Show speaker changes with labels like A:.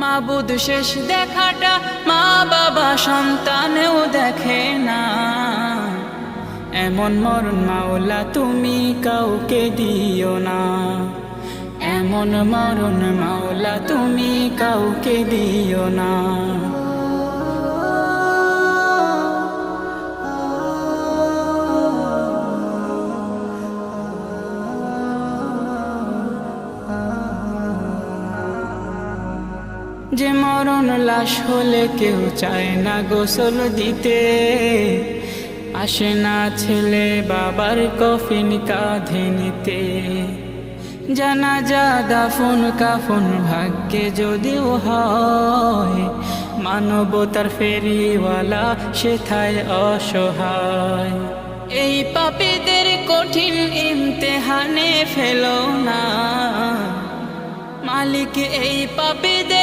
A: মাবুদ শেষ দেখাটা মা বাবা সন্তানেও দেখে না। এমন মরণ মাওলা তুমি কাউকে দিও না, এমন মরণ মাওলা তুমি কাউকে দিও না। যে মরণ লাশ হলে কেউ চায় না গোসল দিতে, আসে না ছেলে বাবার কফিন কাঁধে নিতে। জানাজা দাফন কাফন ভাগ্যে যদিও হয়, মানবতার ফেরিওয়ালা সেথায় অসহায়। এই পাপীদের কঠিন ইমতেহানে ফেলো না, মালিক এই পাপীদের